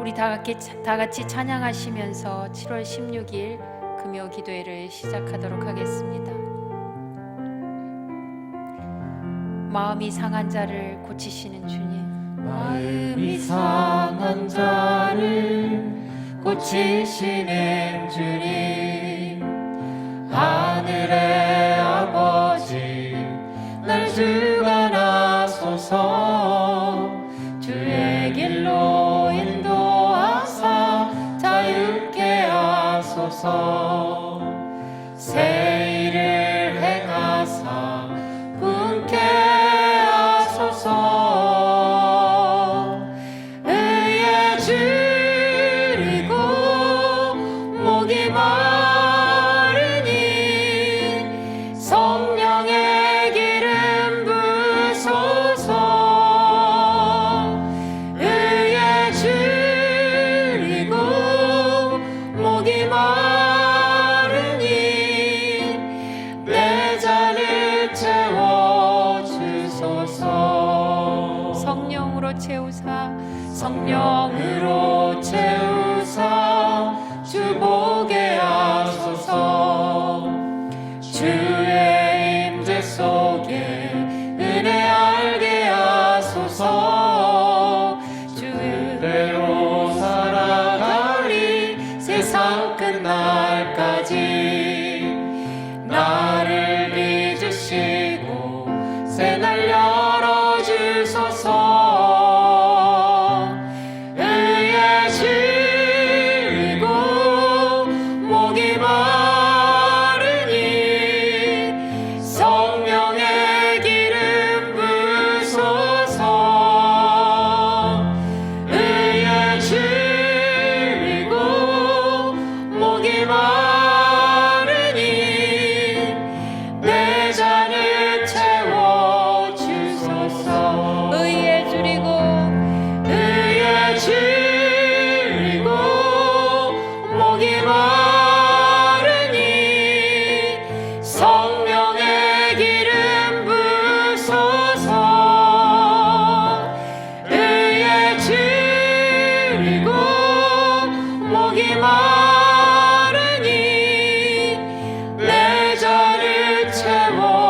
우리 다 같이 찬양하시면서 7월 16일 금요 기도회를 시작하도록 하겠습니다. 마음이 상한 자를 고치시는 주님, 마음이 상한 자를 고치시는 주님, 하늘의 아버지 날 주관하소서. 주의 길로 인도하사 자유케 하소서. 새 일을 행하사 분케 하소서. 의에 줄이고 목이 마르니 성령의 기름 부소서. 의에 줄이고 목이 마르니 내 잔을 채워주소서. 성령으로 채우사 성령으로 채우사 주보게 하소서. 주의 임재 속에 은혜 알게 하소서. 주대로 살아가리 세상 끝날까지. 나를 믿으시고 새날 열어주소서. 의에 줄이고 목이 마르니 성령의 기름 부소서. 의에 줄이고 목이 마르니 내 잔을 채워주소서. 의에 줄이고 의에 줄이고 목이 마르니 성령의 기름 부소서. 의에 줄이고 목이 마르니 내 잔을 채워주소서.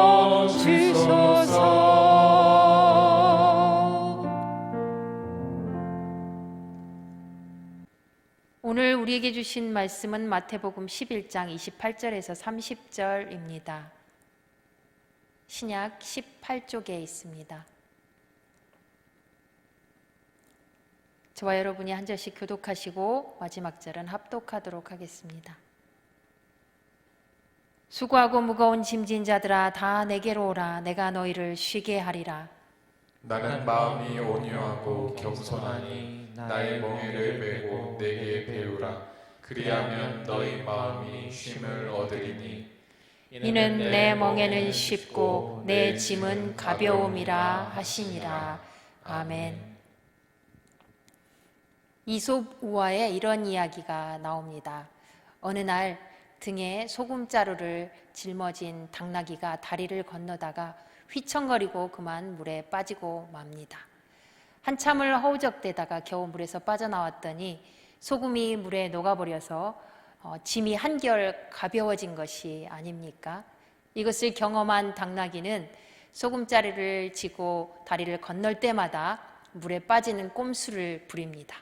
오늘 우리에게 주신 말씀은 마태복음 11장 28절에서 30절입니다. 신약 18쪽에 있습니다. 저와 여러분이 한 절씩 교독하시고 마지막 절은 합독하도록 하겠습니다. 수고하고 무거운 짐진 자들아 다 내게로 오라. 내가 너희를 쉬게 하리라. 나는 마음이 온유하고 겸손하니 나의 멍에를 메고 내게 배우라. 그리하면 너희 마음이 쉼을 얻으리니 이는 내 멍에는 쉽고 내 짐은 가벼움이라 하시니라. 아멘. 이솝 우화에 이런 이야기가 나옵니다. 어느 날 등에 소금자루를 짊어진 당나귀가 다리를 건너다가 휘청거리고 그만 물에 빠지고 맙니다. 한참을 허우적대다가 겨우 물에서 빠져나왔더니 소금이 물에 녹아버려서 짐이 한결 가벼워진 것이 아닙니까? 이것을 경험한 당나귀는 소금자루를 지고 다리를 건널 때마다 물에 빠지는 꼼수를 부립니다.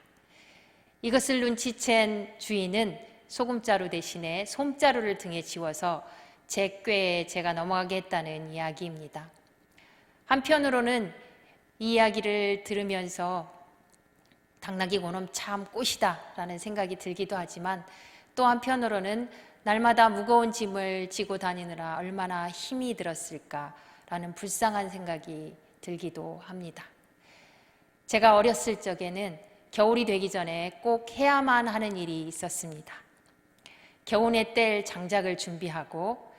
이것을 눈치챈 주인은 소금자루 대신에 솜자루를 등에 지워서 제 꾀에 제가 넘어가게 했다는 이야기입니다. 한편으로는 이 이야기를 들으면서 당나귀 고놈 참 꽃이다 라는 생각이 들기도 하지만 또 한편으로는 날마다 무거운 짐을 지고 다니느라 얼마나 힘이 들었을까 라는 불쌍한 생각이 들기도 합니다. 제가 어렸을 적에는 겨울이 되기 전에 꼭 해야만 하는 일이 있었습니다. 겨우내 뗄 장작을 준비하고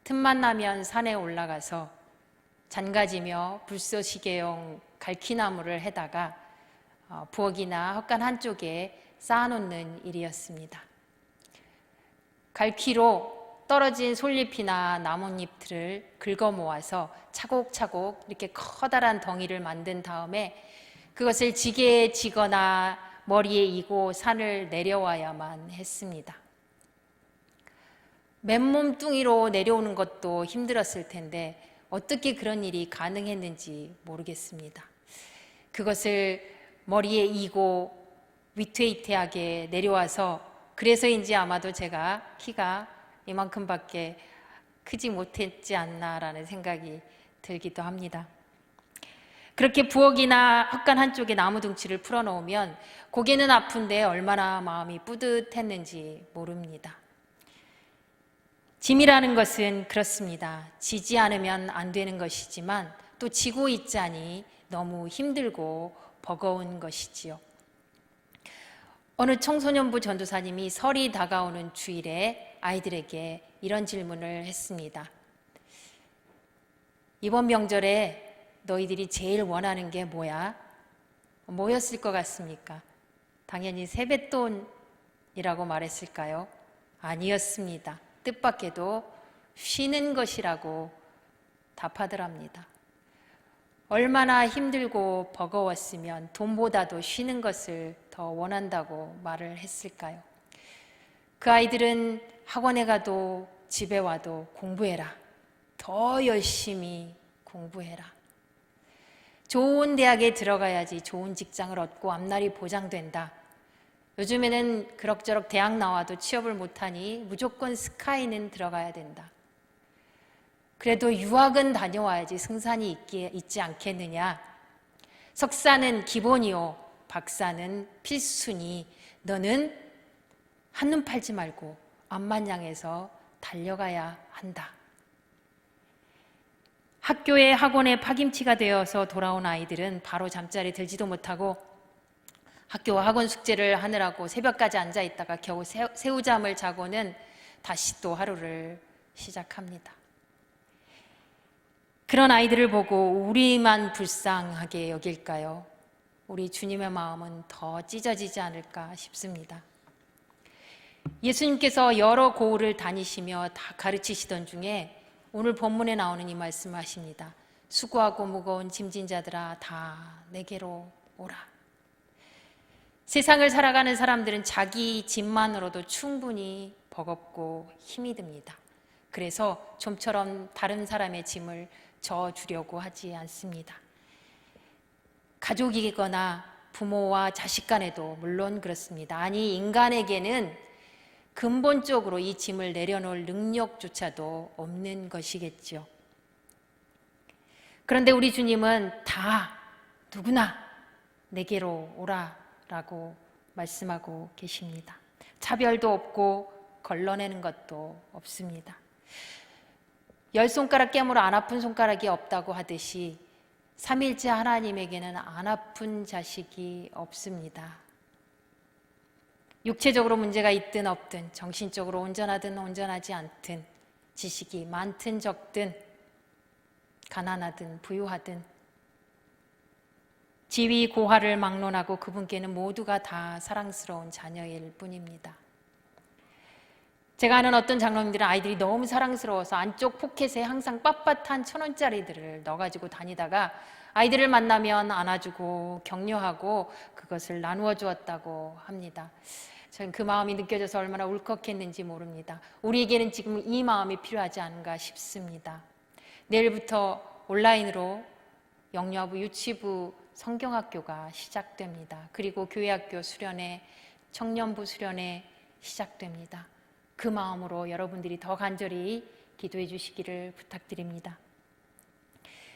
틈만 나면 산에 올라가서 잔가지며 불쏘시개용 갈퀴나무를 해다가 부엌이나 헛간 한쪽에 쌓아놓는 일이었습니다. 갈퀴로 떨어진 솔잎이나 나뭇잎들을 긁어 모아서 차곡차곡 이렇게 커다란 덩이를 만든 다음에 그것을 지게에 지거나 머리에 이고 산을 내려와야만 했습니다. 맨몸뚱이로 내려오는 것도 힘들었을 텐데 어떻게 그런 일이 가능했는지 모르겠습니다. 그것을 머리에 이고 위태위태하게 내려와서 그래서인지 아마도 제가 키가 이만큼밖에 크지 못했지 않나라는 생각이 들기도 합니다. 그렇게 부엌이나 헛간 한쪽에 나무 둥치를 풀어놓으면 고개는 아픈데 얼마나 마음이 뿌듯했는지 모릅니다. 짐이라는 것은 그렇습니다. 지지 않으면 안 되는 것이지만 또 지고 있자니 너무 힘들고 버거운 것이지요. 어느 청소년부 전도사님이 설이 다가오는 주일에 아이들에게 이런 질문을 했습니다. 이번 명절에 너희들이 제일 원하는 게 뭐야? 뭐였을 것 같습니까? 당연히 세뱃돈이라고 말했을까요? 아니었습니다. 뜻밖에도 쉬는 것이라고 답하더랍니다. 얼마나 힘들고 버거웠으면 돈보다도 쉬는 것을 더 원한다고 말을 했을까요? 그 아이들은 학원에 가도 집에 와도 공부해라. 더 열심히 공부해라. 좋은 대학에 들어가야지 좋은 직장을 얻고 앞날이 보장된다. 요즘에는 그럭저럭 대학 나와도 취업을 못하니 무조건 스카이는 들어가야 된다. 그래도 유학은 다녀와야지 승산이 있지 않겠느냐. 석사는 기본이요, 박사는 필수니 너는 한눈 팔지 말고 앞만 향해서 달려가야 한다. 학교에 학원에 파김치가 되어서 돌아온 아이들은 바로 잠자리에 들지도 못하고 학교와 학원 숙제를 하느라고 새벽까지 앉아 있다가 겨우 새우잠을 자고는 다시 또 하루를 시작합니다. 그런 아이들을 보고 우리만 불쌍하게 여길까요? 우리 주님의 마음은 더 찢어지지 않을까 싶습니다. 예수님께서 여러 고을을 다니시며 다 가르치시던 중에 오늘 본문에 나오는 이 말씀을 하십니다. 수고하고 무거운 짐진 자들아 다 내게로 오라. 세상을 살아가는 사람들은 자기 짐만으로도 충분히 버겁고 힘이 듭니다. 그래서 좀처럼 다른 사람의 짐을 져주려고 하지 않습니다. 가족이거나 부모와 자식 간에도 물론 그렇습니다. 아니, 인간에게는 근본적으로 이 짐을 내려놓을 능력조차도 없는 것이겠죠. 그런데 우리 주님은 다 누구나 내게로 오라라고 말씀하고 계십니다. 차별도 없고 걸러내는 것도 없습니다. 10손가락 깨물어 안 아픈 손가락이 없다고 하듯이 삼일째 하나님에게는 안 아픈 자식이 없습니다. 육체적으로 문제가 있든 없든, 정신적으로 온전하든 온전하지 않든, 지식이 많든 적든, 가난하든 부유하든, 지위 고하를 막론하고 그분께는 모두가 다 사랑스러운 자녀일 뿐입니다. 제가 아는 어떤 장로님들은 아이들이 너무 사랑스러워서 안쪽 포켓에 항상 빳빳한 1,000원짜리들을 넣어가지고 다니다가 아이들을 만나면 안아주고 격려하고 그것을 나누어 주었다고 합니다. 저는 그 마음이 느껴져서 얼마나 울컥했는지 모릅니다. 우리에게는 지금 이 마음이 필요하지 않은가 싶습니다. 내일부터 온라인으로 영유아부, 유치부 성경학교가 시작됩니다. 그리고 교회학교 수련회, 청년부 수련회 시작됩니다. 그 마음으로 여러분들이 더 간절히 기도해 주시기를 부탁드립니다.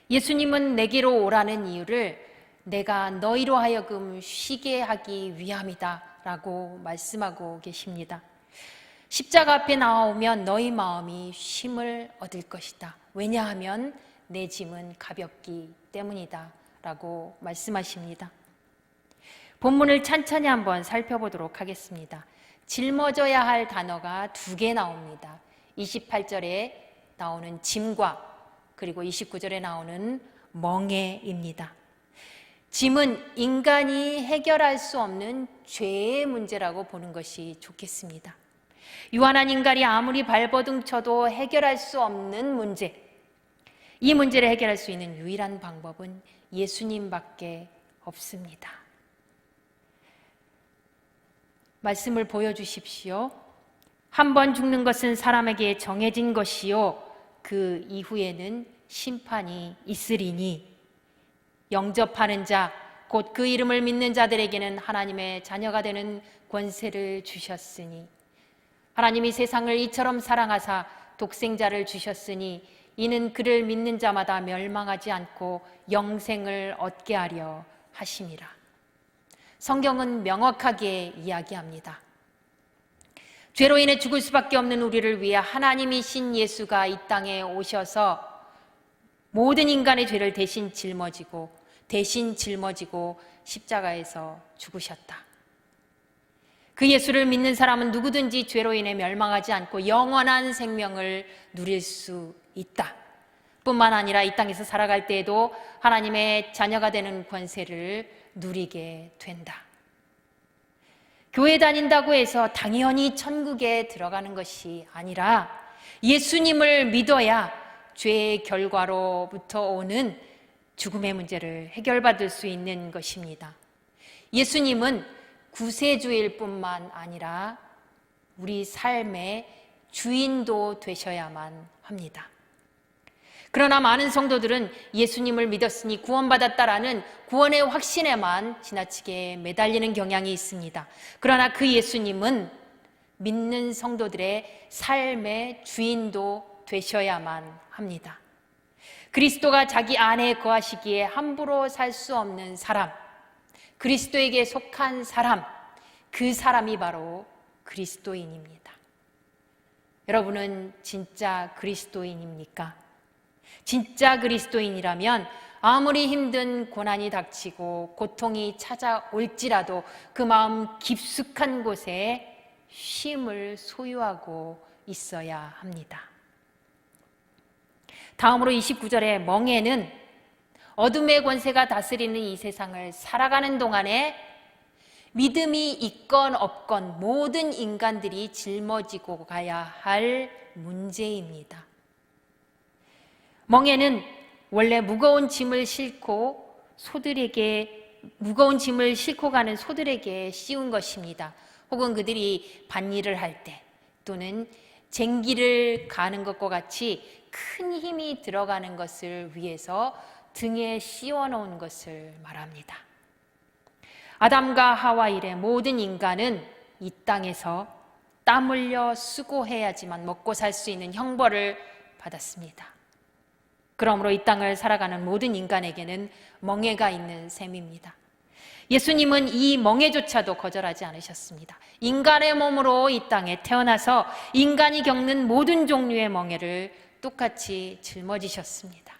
예수님은 내게로 오라는 이유를 내가 너희로 하여금 쉬게 하기 위함이다 라고 말씀하고 계십니다. 십자가 앞에 나오면 너희 마음이 쉼을 얻을 것이다. 왜냐하면 내 짐은 가볍기 때문이다 라고 말씀하십니다. 본문을 찬찬히 한번 살펴보도록 하겠습니다. 짊어져야 할 단어가 2개 나옵니다. 28절에 나오는 짐과 그리고 29절에 나오는 멍에입니다. 짐은 인간이 해결할 수 없는 죄의 문제라고 보는 것이 좋겠습니다. 유한한 인간이 아무리 발버둥 쳐도 해결할 수 없는 문제, 이 문제를 해결할 수 있는 유일한 방법은 예수님밖에 없습니다. 말씀을 보여주십시오. 한 번 죽는 것은 사람에게 정해진 것이요 그 이후에는 심판이 있으리니 영접하는 자 곧 그 이름을 믿는 자들에게는 하나님의 자녀가 되는 권세를 주셨으니 하나님이 세상을 이처럼 사랑하사 독생자를 주셨으니 이는 그를 믿는 자마다 멸망하지 않고 영생을 얻게 하려 하심이라. 성경은 명확하게 이야기합니다. 죄로 인해 죽을 수밖에 없는 우리를 위해 하나님이신 예수가 이 땅에 오셔서 모든 인간의 죄를 대신 짊어지고 십자가에서 죽으셨다. 그 예수를 믿는 사람은 누구든지 죄로 인해 멸망하지 않고 영원한 생명을 누릴 수 있다. 뿐만 아니라 이 땅에서 살아갈 때에도 하나님의 자녀가 되는 권세를 누리게 된다. 교회 다닌다고 해서 당연히 천국에 들어가는 것이 아니라 예수님을 믿어야 죄의 결과로부터 오는 죽음의 문제를 해결받을 수 있는 것입니다. 예수님은 구세주일 뿐만 아니라 우리 삶의 주인도 되셔야만 합니다. 그러나 많은 성도들은 예수님을 믿었으니 구원받았다라는 구원의 확신에만 지나치게 매달리는 경향이 있습니다. 그러나 그 예수님은 믿는 성도들의 삶의 주인도 되셔야만 합니다. 그리스도가 자기 안에 거하시기에 함부로 살 수 없는 사람, 그리스도에게 속한 사람, 그 사람이 바로 그리스도인입니다. 여러분은 진짜 그리스도인입니까? 진짜 그리스도인이라면 아무리 힘든 고난이 닥치고 고통이 찾아올지라도 그 마음 깊숙한 곳에 쉼을 소유하고 있어야 합니다. 다음으로 29절에 멍에는 어둠의 권세가 다스리는 이 세상을 살아가는 동안에 믿음이 있건 없건 모든 인간들이 짊어지고 가야 할 문제입니다. 멍에는 원래 무거운 짐을 싣고 가는 소들에게 씌운 것입니다. 혹은 그들이 밭일을 할 때 또는 쟁기를 가는 것과 같이 큰 힘이 들어가는 것을 위해서 등에 씌워 놓은 것을 말합니다. 아담과 하와 이래 모든 인간은 이 땅에서 땀 흘려 수고해야지만 먹고 살 수 있는 형벌을 받았습니다. 그러므로 이 땅을 살아가는 모든 인간에게는 멍에가 있는 셈입니다. 예수님은 이 멍에조차도 거절하지 않으셨습니다. 인간의 몸으로 이 땅에 태어나서 인간이 겪는 모든 종류의 멍에를 똑같이 짊어지셨습니다.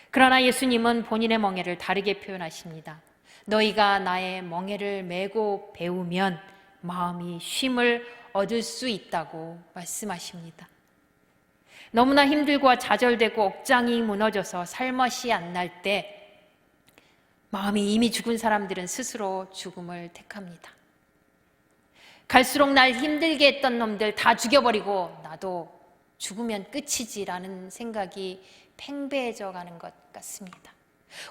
그러나 예수님은 본인의 멍에를 다르게 표현하십니다. 너희가 나의 멍에를 메고 배우면 마음이 쉼을 얻을 수 있다고 말씀하십니다. 너무나 힘들고 좌절되고 억장이 무너져서 살맛이 안 날 때 마음이 이미 죽은 사람들은 스스로 죽음을 택합니다. 갈수록 날 힘들게 했던 놈들 다 죽여버리고 나도 죽으면 끝이지라는 생각이 팽배해져 가는 것 같습니다.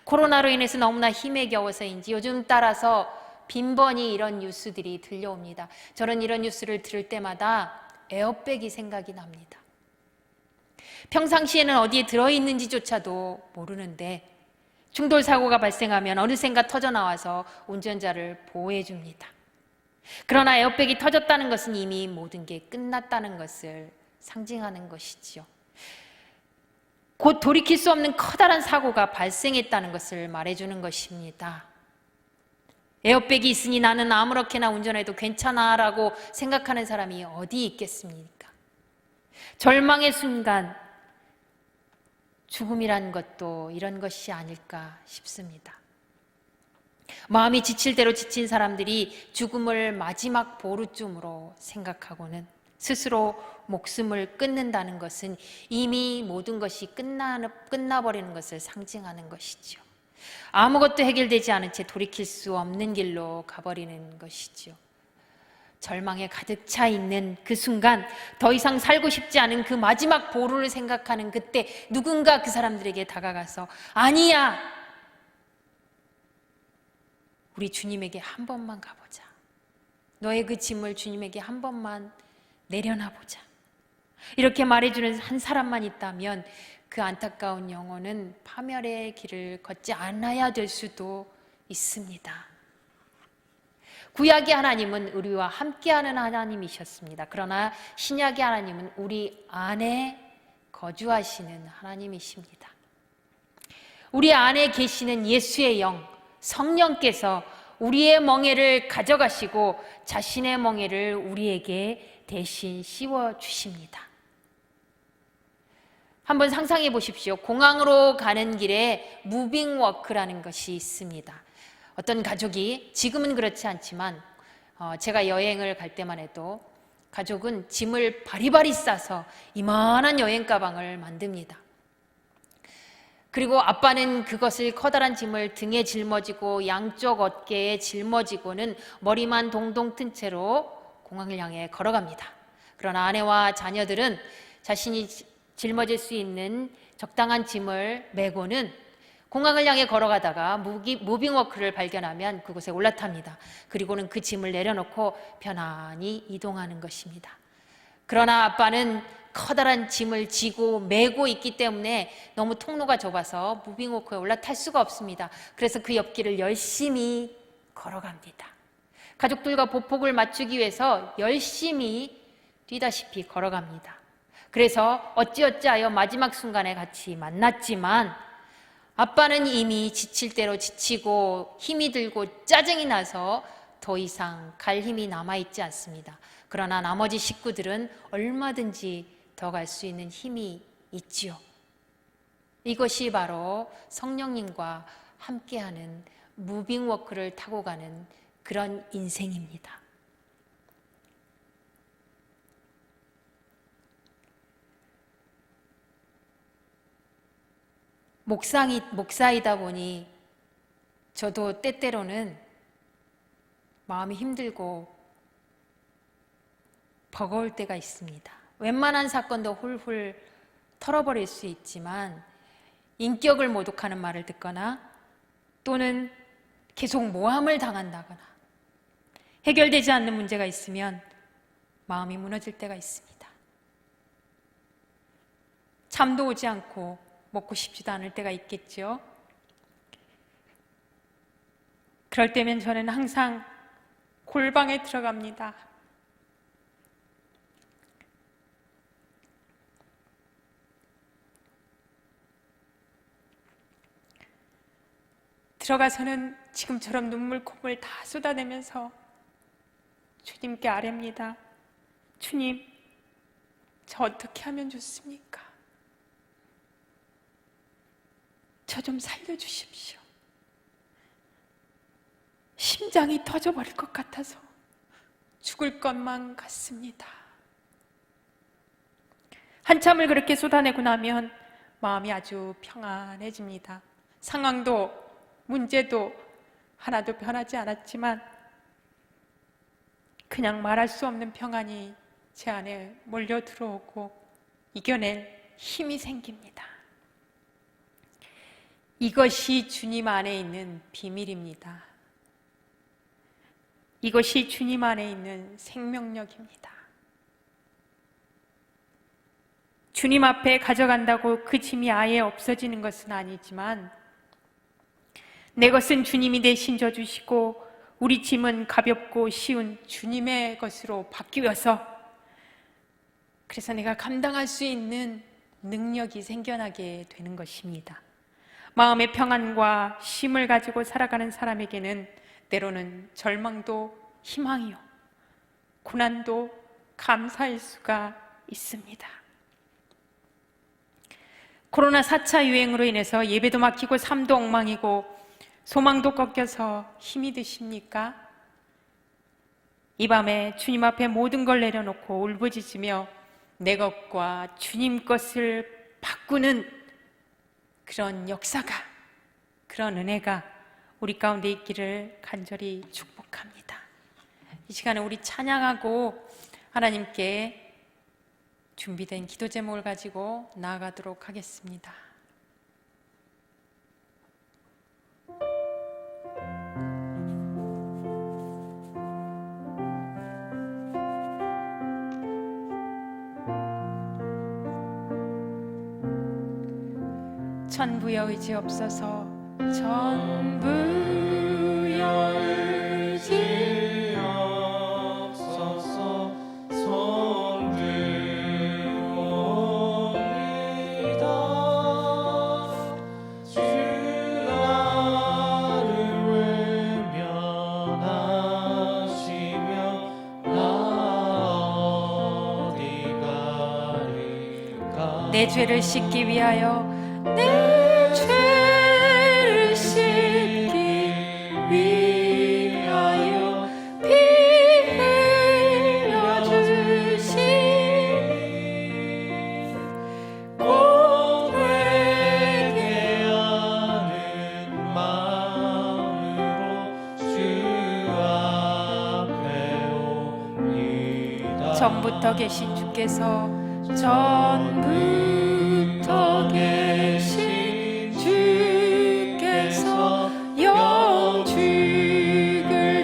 코로나로 인해서 너무나 힘에 겨워서인지 요즘 따라서 빈번히 이런 뉴스들이 들려옵니다. 저는 이런 뉴스를 들을 때마다 에어백이 생각이 납니다. 평상시에는 어디에 들어있는지조차도 모르는데 충돌 사고가 발생하면 어느샌가 터져나와서 운전자를 보호해 줍니다. 그러나 에어백이 터졌다는 것은 이미 모든 게 끝났다는 것을 상징하는 것이지요. 곧 돌이킬 수 없는 커다란 사고가 발생했다는 것을 말해주는 것입니다. 에어백이 있으니 나는 아무렇게나 운전해도 괜찮아 라고 생각하는 사람이 어디 있겠습니까? 절망의 순간 죽음이란 것도 이런 것이 아닐까 싶습니다. 마음이 지칠 대로 지친 사람들이 죽음을 마지막 보루쯤으로 생각하고는 스스로 목숨을 끊는다는 것은 이미 모든 것이 끝나버리는 것을 상징하는 것이죠. 아무것도 해결되지 않은 채 돌이킬 수 없는 길로 가버리는 것이죠. 절망에 가득 차 있는 그 순간, 더 이상 살고 싶지 않은 그 마지막 보루를 생각하는 그때 누군가 그 사람들에게 다가가서 아니야, 우리 주님에게 한 번만 가보자. 너의 그 짐을 주님에게 한 번만 내려놔 보자. 이렇게 말해주는 한 사람만 있다면 그 안타까운 영혼은 파멸의 길을 걷지 않아야 될 수도 있습니다. 구약의 하나님은 우리와 함께하는 하나님이셨습니다. 그러나 신약의 하나님은 우리 안에 거주하시는 하나님이십니다. 우리 안에 계시는 예수의 영, 성령께서 우리의 멍에를 가져가시고 자신의 멍에를 우리에게 대신 씌워주십니다. 한번 상상해 보십시오. 공항으로 가는 길에 무빙 워크라는 것이 있습니다. 어떤 가족이, 지금은 그렇지 않지만 제가 여행을 갈 때만 해도 가족은 짐을 바리바리 싸서 이만한 여행 가방을 만듭니다. 그리고 아빠는 그것을 커다란 짐을 등에 짊어지고 양쪽 어깨에 짊어지고는 머리만 동동 튼 채로 공항을 향해 걸어갑니다. 그러나 아내와 자녀들은 자신이 짊어질 수 있는 적당한 짐을 메고는 공항을 향해 걸어가다가 무빙워크를 발견하면 그곳에 올라탑니다. 그리고는 그 짐을 내려놓고 편안히 이동하는 것입니다. 그러나 아빠는 커다란 짐을 지고 메고 있기 때문에 너무 통로가 좁아서 무빙워크에 올라탈 수가 없습니다. 그래서 그 옆길을 열심히 걸어갑니다. 가족들과 보폭을 맞추기 위해서 열심히 뛰다시피 걸어갑니다. 그래서 어찌어찌하여 마지막 순간에 같이 만났지만 아빠는 이미 지칠 대로 지치고 힘이 들고 짜증이 나서 더 이상 갈 힘이 남아있지 않습니다. 그러나 나머지 식구들은 얼마든지 더 갈 수 있는 힘이 있지요. 이것이 바로 성령님과 함께하는 무빙워크를 타고 가는 그런 인생입니다. 목사이다 보니 저도 때때로는 마음이 힘들고 버거울 때가 있습니다. 웬만한 사건도 훌훌 털어버릴 수 있지만 인격을 모독하는 말을 듣거나 또는 계속 모함을 당한다거나 해결되지 않는 문제가 있으면 마음이 무너질 때가 있습니다. 잠도 오지 않고 먹고 싶지도 않을 때가 있겠죠. 그럴 때면 저는 항상 골방에 들어갑니다. 들어가서는 지금처럼 눈물, 콧물 다 쏟아내면서 주님께 아뢰입니다. 주님, 저 어떻게 하면 좋습니까? 저 좀 살려주십시오. 심장이 터져버릴 것 같아서 죽을 것만 같습니다. 한참을 그렇게 쏟아내고 나면 마음이 아주 평안해집니다. 상황도 문제도 하나도 변하지 않았지만 그냥 말할 수 없는 평안이 제 안에 몰려 들어오고 이겨낼 힘이 생깁니다. 이것이 주님 안에 있는 비밀입니다. 이것이 주님 안에 있는 생명력입니다. 주님 앞에 가져간다고 그 짐이 아예 없어지는 것은 아니지만 내 것은 주님이 대신 져주시고 우리 짐은 가볍고 쉬운 주님의 것으로 바뀌어서 그래서 내가 감당할 수 있는 능력이 생겨나게 되는 것입니다. 마음의 평안과 쉼을 가지고 살아가는 사람에게는 때로는 절망도 희망이요, 고난도 감사일 수가 있습니다. 코로나 4차 유행으로 인해서 예배도 막히고 삶도 엉망이고 소망도 꺾여서 힘이 드십니까? 이 밤에 주님 앞에 모든 걸 내려놓고 울부짖으며 내 것과 주님 것을 바꾸는 그런 역사가, 그런 은혜가 우리 가운데 있기를 간절히 축복합니다. 이 시간에 우리 찬양하고 하나님께 준비된 기도 제목을 가지고 나아가도록 하겠습니다. 전부여 의지없소서. 전부여 의지없소서. 손들옵니다. 주 나를 외면하시며 나 어디 가리까. 내 죄를 씻기 위하여 내 죄를 씻기 위하여 피 흘려 주시니 곧 회개하는 마음으로 주 앞에 옵니다. 전부터 계신 주께서 전부터 계신 주께서 영죽을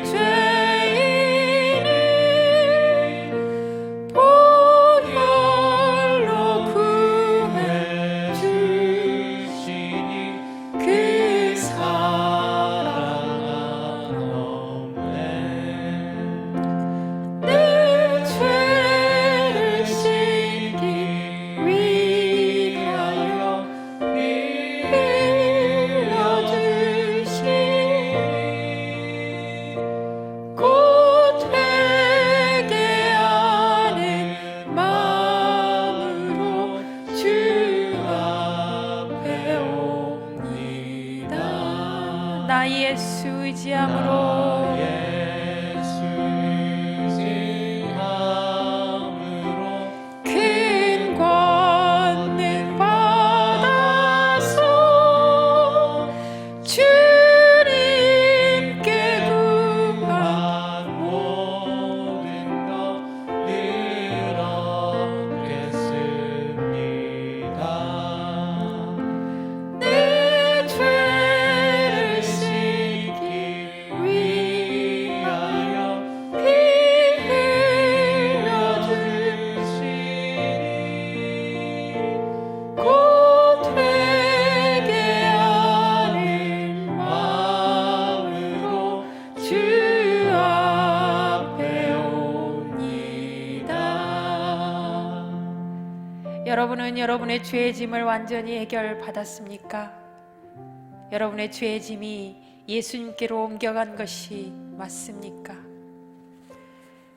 죄인을 보혈로 구해 주시니 그 사랑 없네. 내 죄를 씻기 위하여 피 흘려 주시니 곧 회개하는 마음으로 주 앞에 옵니다. 나 예수 의지함으로 예수 의지함으로 큰 권능 받아서 주님께 구한 모든 것 이뤘겠습니다. 내 죄를 씻기 위하여 피 흘려 주시니 곧 회개하는 마음으로 주 앞에 옵니다. 여러분은 여러분의 죄의 짐을 완전히 해결받았습니까? 여러분의 죄의 짐이 예수님께로 옮겨간 것이 맞습니까?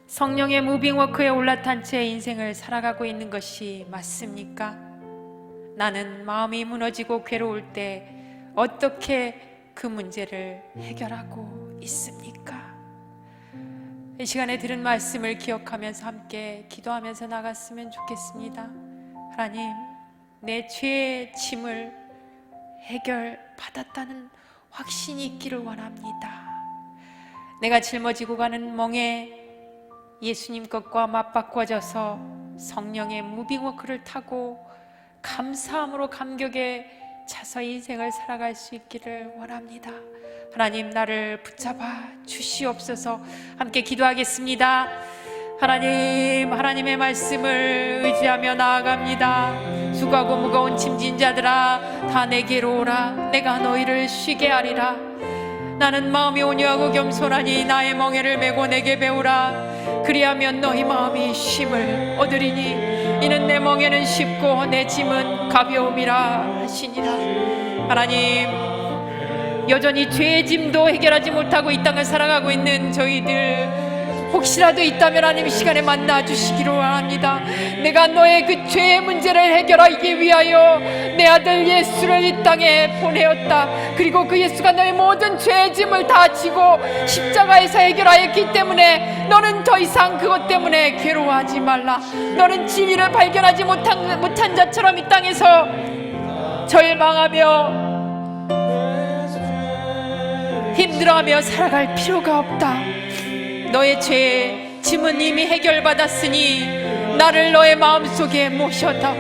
성령의 무빙워크에 올라탄 채 인생을 살아가고 있는 것이 맞습니까? 나는 마음이 무너지고 괴로울 때 어떻게 그 문제를 해결하고 있습니까? 이 시간에 들은 말씀을 기억하면서 함께 기도하면서 나갔으면 좋겠습니다. 하나님, 내 죄의 짐을 해결받았다는 확신이 있기를 원합니다. 내가 짊어지고 가는 멍에 예수님 것과 맞바꿔져서 성령의 무빙워크를 타고 감사함으로 감격에 차서 인생을 살아갈 수 있기를 원합니다. 하나님, 나를 붙잡아 주시옵소서. 함께 기도하겠습니다. 하나님, 하나님의 말씀을 의지하며 나아갑니다. 수고하고 무거운 짐진 자들아, 다 내게로 오라. 내가 너희를 쉬게 하리라. 나는 마음이 온유하고 겸손하니 나의 멍에를 메고 내게 배우라. 그리하면 너희 마음이 쉼을 얻으리니 이는 내 멍에는 쉽고 내 짐은 가벼움이라 하시니라. 하나님, 여전히 죄의 짐도 해결하지 못하고 이 땅을 살아가고 있는 저희들 혹시라도 있다면 하나님, 이 시간에 만나 주시기를 원합니다. 내가 너의 그 죄의 문제를 해결하기 위하여 내 아들 예수를 이 땅에 보내었다. 그리고 그 예수가 너의 모든 죄의 짐을 다 지고 십자가에서 해결하였기 때문에 너는 더 이상 그것 때문에 괴로워하지 말라. 너는 진리를 발견하지 못한 자처럼 이 땅에서 절망하며 힘들어하며 살아갈 필요가 없다. 너의 죄의 짐은 이미 해결받았으니 나를 너의 마음속에 모셔다.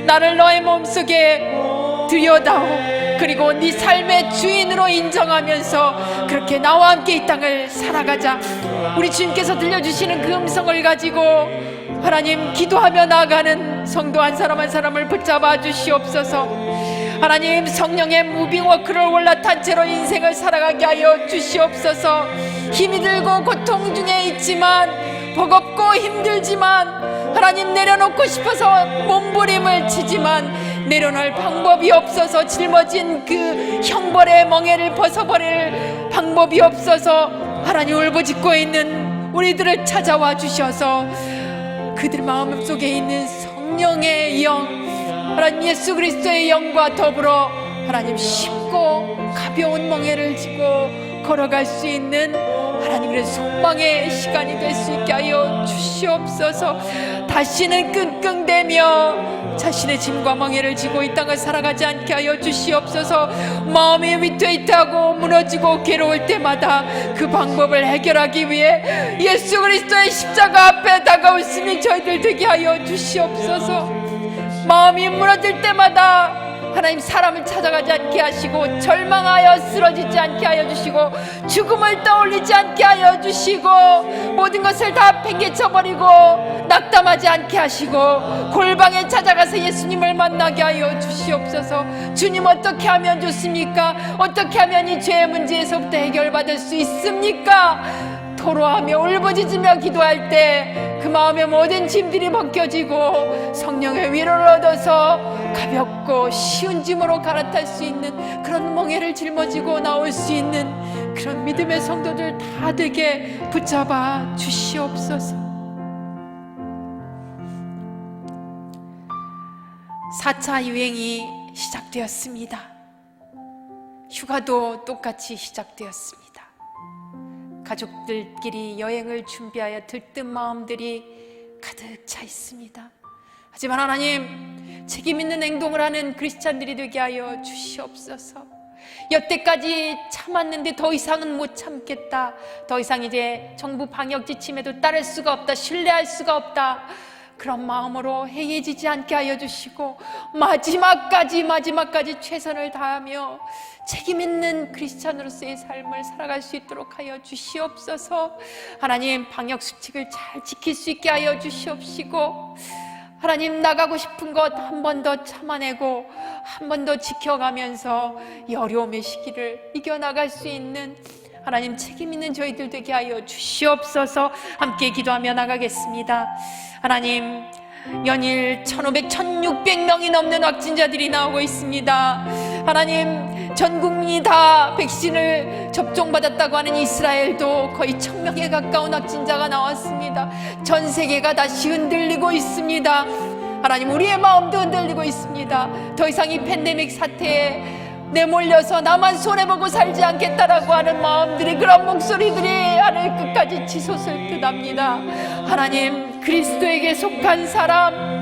나를 너의 마음속에 들여다오. 그리고 네 삶의 주인으로 인정하면서 그렇게 나와 함께 이 땅을 살아가자. 우리 주님께서 들려주시는 그 음성을 가지고 하나님, 기도하며 나아가는 성도 한 사람 한 사람을 붙잡아 주시옵소서. 하나님 성령의 무빙워크를 올라탄 채로 인생을 살아가게 하여 주시옵소서. 힘이 들고 고통 중에 있지만, 버겁고 힘들지만, 하나님 내려놓고 싶어서 몸부림을 치지만 내려놓을 방법이 없어서 짊어진 그 형벌의 멍에를 벗어버릴 방법이 없어서 하나님 울부짖고 있는 우리들을 찾아와 주셔서 그들 마음속에 있는 성령의 영, 하나님 예수 그리스도의 영과 더불어 하나님 쉽고 가벼운 멍에를 지고 걸어갈 수 있는 하나님의 소망의 시간이 될 수 있게 하여 주시옵소서. 다시는 끙끙대며 자신의 짐과 멍에를 지고 이 땅을 살아가지 않게 하여 주시옵소서. 마음이 위태위태하고 무너지고 괴로울 때마다 그 방법을 해결하기 위해 예수 그리스도의 십자가 앞에 다가올수있는 저희들 되게 하여 주시옵소서. 마음이 무너질 때마다 하나님 사람을 찾아가지 않게 하시고, 절망하여 쓰러지지 않게 하여 주시고, 죽음을 떠올리지 않게 하여 주시고, 모든 것을 다 팽개쳐버리고 낙담하지 않게 하시고 골방에 찾아가서 예수님을 만나게 하여 주시옵소서. 주님, 어떻게 하면 좋습니까? 어떻게 하면 이 죄의 문제에서부터 해결받을 수 있습니까? 토로하며 울부짖으며 기도할 때 그 마음의 모든 짐들이 벗겨지고 성령의 위로를 얻어서 가볍고 쉬운 짐으로 갈아탈 수 있는 그런 멍에를 짊어지고 나올 수 있는 그런 믿음의 성도들 다 되게 붙잡아 주시옵소서. 4차 유행이 시작되었습니다. 휴가도 똑같이 시작되었습니다. 가족들끼리 여행을 준비하여 들뜬 마음들이 가득 차 있습니다. 하지만 하나님, 책임 있는 행동을 하는 크리스찬들이 되게 하여 주시옵소서. 여태까지 참았는데 더 이상은 못 참겠다, 더 이상 이제 정부 방역 지침에도 따를 수가 없다, 신뢰할 수가 없다, 그런 마음으로 해이해지지 않게 하여 주시고 마지막까지 최선을 다하며 책임 있는 크리스찬으로서의 삶을 살아갈 수 있도록 하여 주시옵소서. 하나님, 방역 수칙을 잘 지킬 수 있게 하여 주시옵시고, 하나님, 나가고 싶은 것 한 번 더 참아내고 한 번 더 지켜가면서 이 어려움의 시기를 이겨나갈 수 있는 하나님 책임 있는 저희들 되게 하여 주시옵소서. 함께 기도하며 나가겠습니다. 하나님, 연일 1,500, 1,600명이 넘는 확진자들이 나오고 있습니다. 하나님, 전 국민이 다 백신을 접종받았다고 하는 이스라엘도 거의 1,000명에 가까운 확진자가 나왔습니다. 전 세계가 다시 흔들리고 있습니다. 하나님, 우리의 마음도 흔들리고 있습니다. 더 이상 이 팬데믹 사태에 내몰려서 나만 손해보고 살지 않겠다라고 하는 마음들이, 그런 목소리들이 하늘 끝까지 치솟을 듯 합니다. 하나님, 그리스도에게 속한 사람,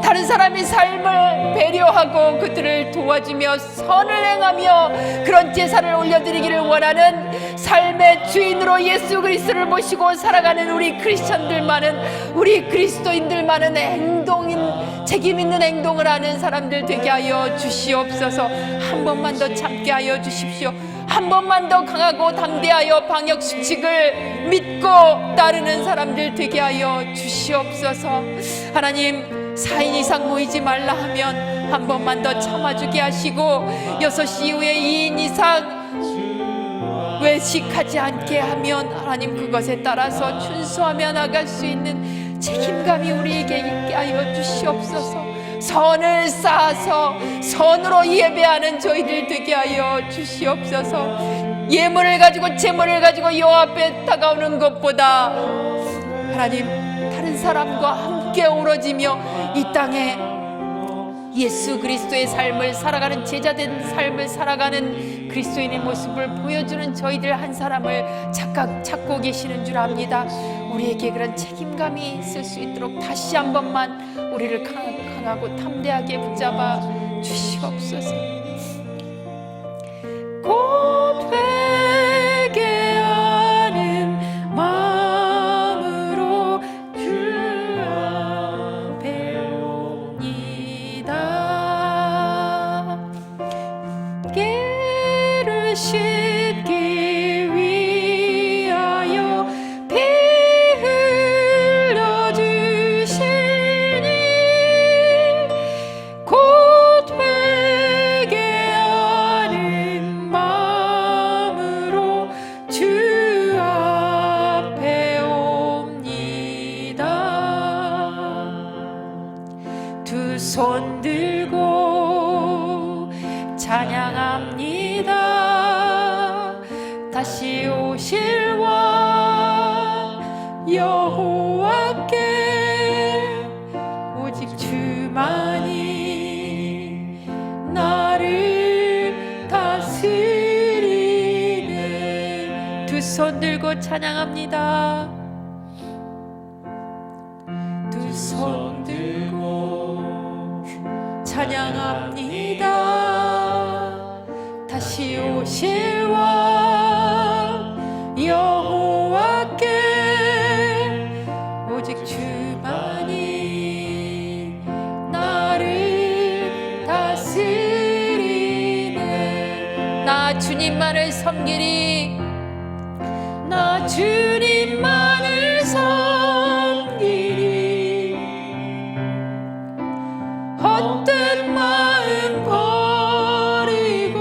다른 사람의 삶을 배려하고 그들을 도와주며 선을 행하며 그런 제사를 올려드리기를 원하는 삶의 주인으로 예수 그리스도를 모시고 살아가는 우리 크리스천들만은, 우리 그리스도인들만은 책임 있는 행동을 하는 사람들 되게 하여 주시옵소서. 한 번만 더 참게 하여 주십시오. 한 번만 더 강하고 당대하여 방역 수칙을 믿고 따르는 사람들 되게 하여 주시옵소서. 하나님, 4인 이상 모이지 말라 하면 한 번만 더 참아주게 하시고, 6시 이후에 2인 이상 외식하지 않게 하면 하나님, 그것에 따라서 준수하며 나갈 수 있는 책임감이 우리에게 있게 하여 주시옵소서. 선을 쌓아서 선으로 예배하는 저희들 되게 하여 주시옵소서. 예물을 가지고 재물을 가지고 여호와 앞에 다가오는 것보다 하나님, 다른 사람과 함께 어우러지며 이 땅에 예수 그리스도의 삶을 살아가는, 제자된 삶을 살아가는 그리스도인의 모습을 보여주는 저희들 한 사람을 찾고 계시는 줄 압니다. 우리에게 그런 책임감이 있을 수 있도록 다시 한 번만 우리를 강하고 담대하게 붙잡아 주시옵소서. 곧 회개하는 마음으로 주 앞에 옵니다. 깨를 씻기 위하여 피 흘려주시니 곧 회개하는 다시 오실 왕 여호와께 오직 주만이 나를 다스리네. 두 손 들고 찬양합니다. 두 손 들고 찬양합니다. 다시 오실 왕 여호와께 오직 주만이 나를 다스리네. 나 주님만을 섬기리. 나 주님만을 섬기리. 헛된 마음 버리고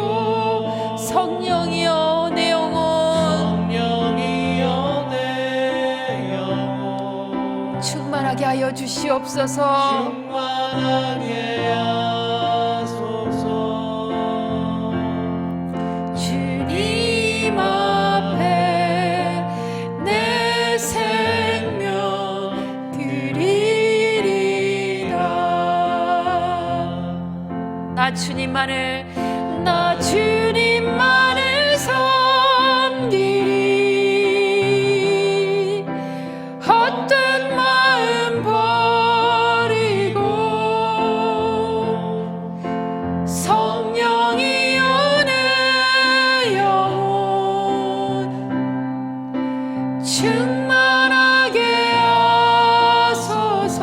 성령이여 내 영혼 성령이여 내 영혼 충만하게 하여 주시옵소서. 충만하게 하소서. 주님 앞에 내 생명 드리리라. 나 주님만을 섬기리. 헛된 마음 버리고 성령이여 내 영혼 충만하게 하소서.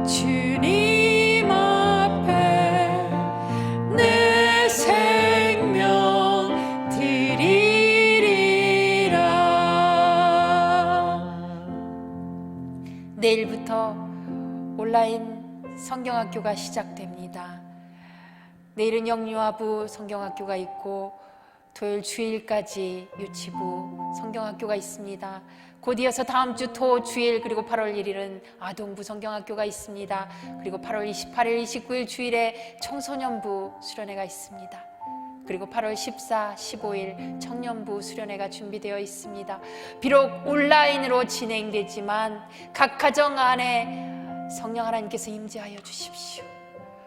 주님 앞에 내 생명 드리리라. 내일부터 온라인 성경학교가 시작됩니다. 내일은 영유아부 성경학교가 있고 토요일 주일까지 유치부 성경학교가 있습니다. 곧 이어서 다음 주 토 주일 그리고 8월 1일은 아동부 성경학교가 있습니다. 그리고 8월 28일 29일 주일에 청소년부 수련회가 있습니다. 그리고 8월 14, 15일 청년부 수련회가 준비되어 있습니다. 비록 온라인으로 진행되지만 각 가정 안에 성령 하나님께서 임재하여 주십시오.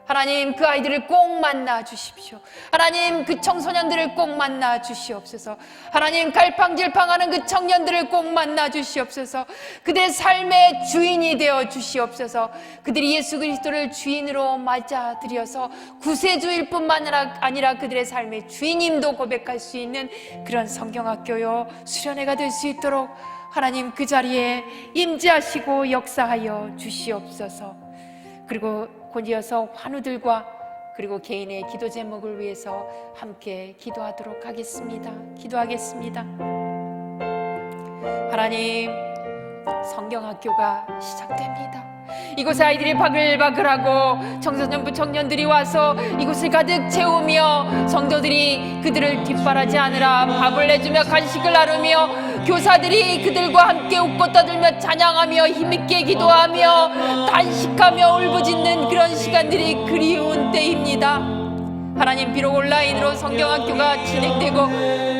하나님 그 아이들을 꼭 만나 주십시오. 하나님 그 청소년들을 꼭 만나 주시옵소서. 하나님 갈팡질팡하는 그 청년들을 꼭 만나 주시옵소서. 그들의 삶의 주인이 되어 주시옵소서. 그들이 예수 그리스도를 주인으로 맞아들여서 구세주일 뿐만 아니라 그들의 삶의 주인임도 고백할 수 있는 그런 성경학교요 수련회가 될 수 있도록 하나님 그 자리에 임재하시고 역사하여 주시옵소서. 그리고 곧 이어서 환우들과 그리고 개인의 기도 제목을 위해서 함께 기도하도록 하겠습니다. 기도하겠습니다. 하나님, 성경학교가 시작됩니다. 이곳에 아이들이 바글바글하고 청소년부 청년들이 와서 이곳을 가득 채우며 성도들이 그들을 뒷바라지 하느라 밥을 내주며 간식을 나누며 교사들이 그들과 함께 웃고 떠들며 찬양하며 힘있게 기도하며 단식하며 울부짖는 그런 시간들이 그리운 때입니다. 하나님, 비록 온라인으로 성경학교가 진행되고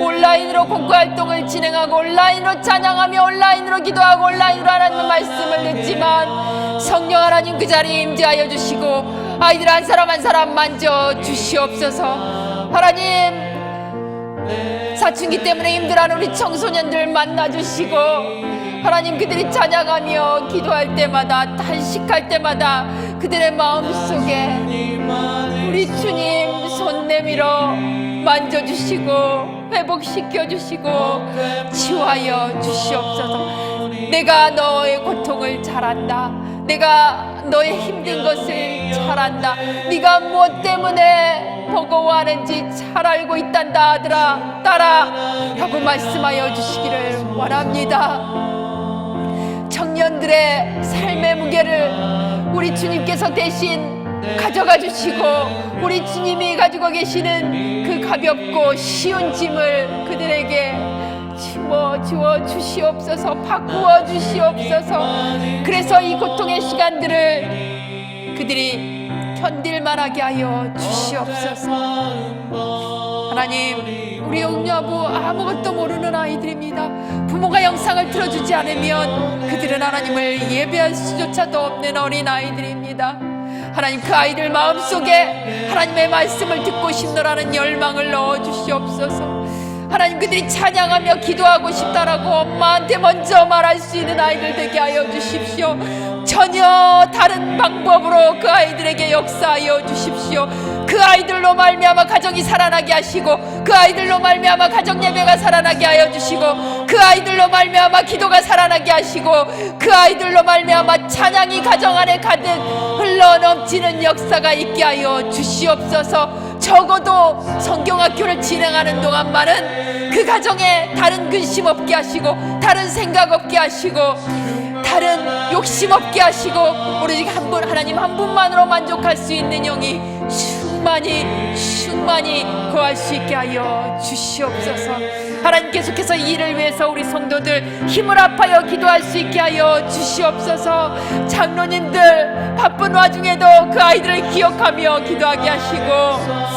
온라인으로 공부활동을 진행하고 온라인으로 찬양하며 온라인으로 기도하고 온라인으로 하나님의 말씀을 듣지만 성령 하나님 그 자리에 임재하여 주시고 아이들 한 사람 한 사람 만져 주시옵소서. 하나님, 사춘기 때문에 힘들어하는 우리 청소년들 만나주시고 하나님 그들이 찬양하며 기도할 때마다 단식할 때마다 그들의 마음속에 우리 주님 손 내밀어 만져주시고 회복시켜주시고 치유하여 주시옵소서. 내가 너의 고통을 잘 안다. 내가 너의 힘든 것을 잘 안다. 네가 무엇 때문에 버거워하는지 잘 알고 있단다 아들아 딸아 라고 말씀하여 주시기를 원합니다. 청년들의 삶의 무게를 우리 주님께서 대신 가져가 주시고 우리 주님이 가지고 계시는 그 가볍고 쉬운 짐을 그들에게 주어 주시옵소서. 바꾸어 주시옵소서. 그래서 이 고통의 시간들을 그들이 견딜만하게 하여 주시옵소서. 하나님, 우리 영유아부 아무것도 모르는 아이들입니다. 부모가 영상을 틀어주지 않으면 그들은 하나님을 예배할 수조차도 없는 어린 아이들입니다. 하나님, 그 아이들 마음속에 하나님의 말씀을 듣고 싶노라는 열망을 넣어주시옵소서. 하나님, 그들이 찬양하며 기도하고 싶다라고 엄마한테 먼저 말할 수 있는 아이들 되게 하여 주십시오. 전혀 다른 방법으로 그 아이들에게 역사하여 주십시오. 그 아이들로 말미암아 가정이 살아나게 하시고, 그 아이들로 말미암아 가정 예배가 살아나게 하여 주시고, 그 아이들로 말미암아 기도가 살아나게 하시고, 그 아이들로 말미암아 찬양이 가정 안에 가득 흘러넘치는 역사가 있게 하여 주시옵소서. 적어도 성경학교를 진행하는 동안만은 그 가정에 다른 근심 없게 하시고, 다른 생각 없게 하시고, 다른 욕심 없게 하시고, 오로지 한 분, 하나님 한 분만으로 만족할 수 있는 영이 충만히 거할 수 있게 하여 주시옵소서. 하나님, 계속해서 이 일을 위해서 우리 성도들 힘을 합하여 기도할 수 있게 하여 주시옵소서. 장로님들 바쁜 와중에도 그 아이들을 기억하며 기도하게 하시고,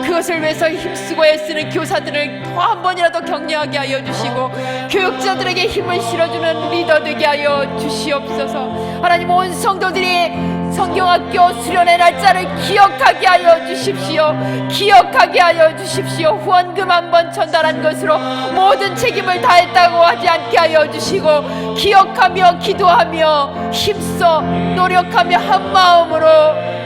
그것을 위해서 힘쓰고 애쓰는 교사들을 더 한 번이라도 격려하게 하여 주시고, 교육자들에게 힘을 실어주는 리더 되게 하여 주시옵소서. 하나님, 온 성도들이 성경학교 수련의 날짜를 기억하게 하여 주십시오. 기억하게 하여 주십시오. 후원금 한번 전달한 것으로 모든 책임을 다했다고 하지 않게 하여 주시고, 기억하며 기도하며 힘써 노력하며 한 마음으로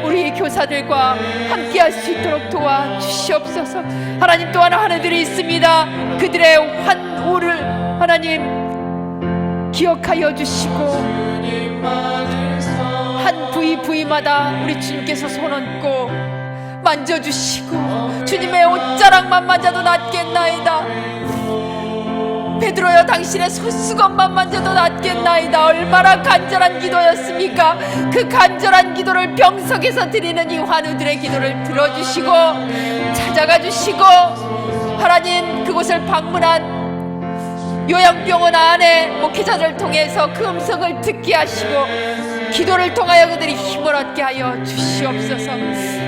우리 교사들과 함께 할 수 있도록 도와주시옵소서. 하나님, 또 하나 하늘들이 있습니다. 그들의 환우를 하나님 기억하여 주시고, 한 부위마다 우리 주님께서 손 얹고 만져주시고, 주님의 옷자락만 만져도 낫겠나이다. 베드로여, 당신의 손수건만 만져도 낫겠나이다. 얼마나 간절한 기도였습니까? 그 간절한 기도를 병석에서 드리는 이 환우들의 기도를 들어주시고 찾아가 주시고, 하나님, 그곳을 방문한 요양병원 안에 목회자들을 통해서 그 음성을 듣게 하시고, 기도를 통하여 그들이 힘을 얻게 하여 주시옵소서.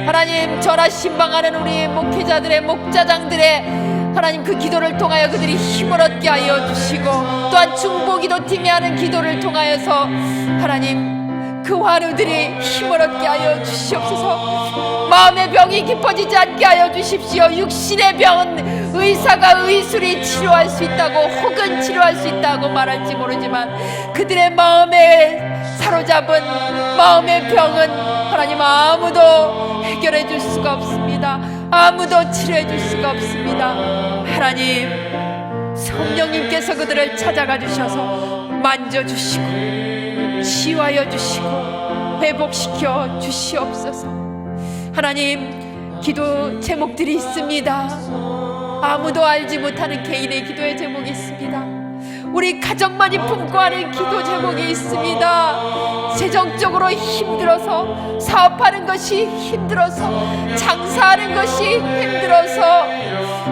하나님, 전하 신방하는 우리 목회자들의 목자장들의 하나님, 그 기도를 통하여 그들이 힘을 얻게 하여 주시고, 또한 중보기도팀이 하는 기도를 통하여서 하나님, 그 환우들이 힘을 얻게 하여 주시옵소서. 마음의 병이 깊어지지 않게 하여 주십시오. 육신의 병은 의사가 의술이 치료할 수 있다고, 혹은 치료할 수 있다고 말할지 모르지만, 그들의 마음에 사로잡은 마음의 병은 하나님 아무도 해결해 줄 수가 없습니다. 아무도 치료해 줄 수가 없습니다. 하나님, 성령님께서 그들을 찾아가 주셔서 만져주시고 치유하여 주시고 회복시켜 주시옵소서. 하나님, 기도 제목들이 있습니다. 아무도 알지 못하는 개인의 기도의 제목이 있습니다. 우리 가정만이 품고 하는 기도 제목이 있습니다. 재정적으로 힘들어서, 사업하는 것이 힘들어서, 장사하는 것이 힘들어서,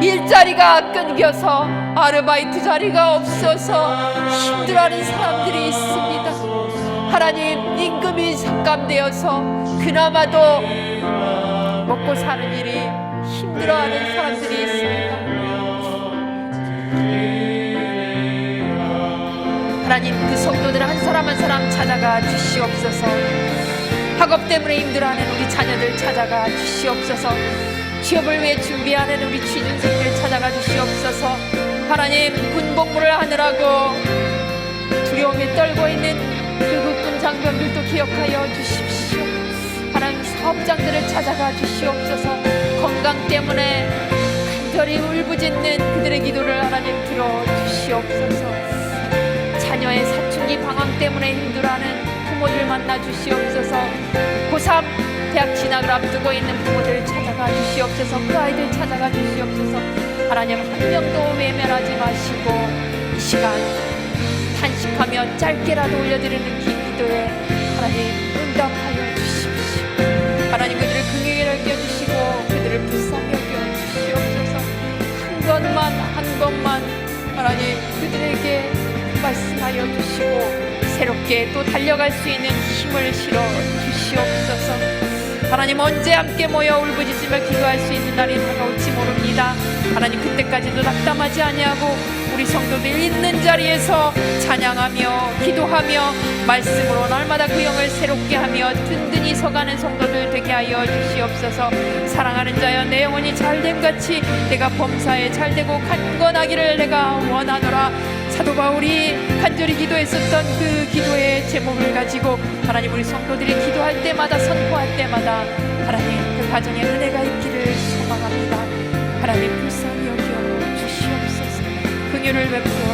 일자리가 끊겨서, 아르바이트 자리가 없어서 힘들어하는 사람들이 있습니다. 하나님, 임금이 삭감되어서 그나마도 먹고 사는 일이 힘들어하는 사람들이 있습니다. 하나님, 그 성도들 한 사람 한 사람 찾아가 주시옵소서. 학업 때문에 힘들어하는 우리 자녀들 찾아가 주시옵소서. 취업을 위해 준비하는 우리 취준생들 찾아가 주시옵소서. 하나님, 군복무를 하느라고 두려움에 떨고 있는 그 국군 장병들도 기억하여 주십시오. 하나님, 사업장들을 찾아가 주시옵소서. 건강 때문에 간절히 울부짖는 그들의 기도를 하나님 들어주시옵소서. 자녀의 사춘기 방황 때문에 힘들어하는 부모들 만나 주시옵소서. 고3 대학 진학을 앞두고 있는 부모들 찾아가 주시옵소서. 그 아이들 찾아가 주시옵소서. 하나님, 한 명도 외면하지 마시고 이 시간 탄식하며 짧게라도 올려드리는 기도에 하나님 응답하여 주십시오. 하나님, 그들을 긍휼히 여겨주시고 그들을 불쌍히 여겨주시옵소서. 한 번만 하나님 그들에게 말씀하여 주시고 새롭게 또 달려갈 수 있는 힘을 실어 주시옵소서. 하나님, 언제 함께 모여 울부짖으며 기도할 수 있는 날이 다가올지 모릅니다. 하나님 그때까지도 낙담하지 아니하고 우리 성도들 있는 자리에서 찬양하며 기도하며 말씀으로 날마다 그 영을 새롭게 하며 든든히 서가는 성도들 되게 하여 주시옵소서. 사랑하는 자여 내 영혼이 잘됨같이 내가 범사에 잘되고 강건하기를 내가 원하노라. 사도 바울이 간절히 기도했었던 그 기도의 제목을 가지고 하나님 우리 성도들이 기도할 때마다 선포할 때마다 하나님 그 가정에 은혜가 있기를 소망합니다. 하나님 불쌍히 여겨 주시옵소서. 긍휼을 베풀어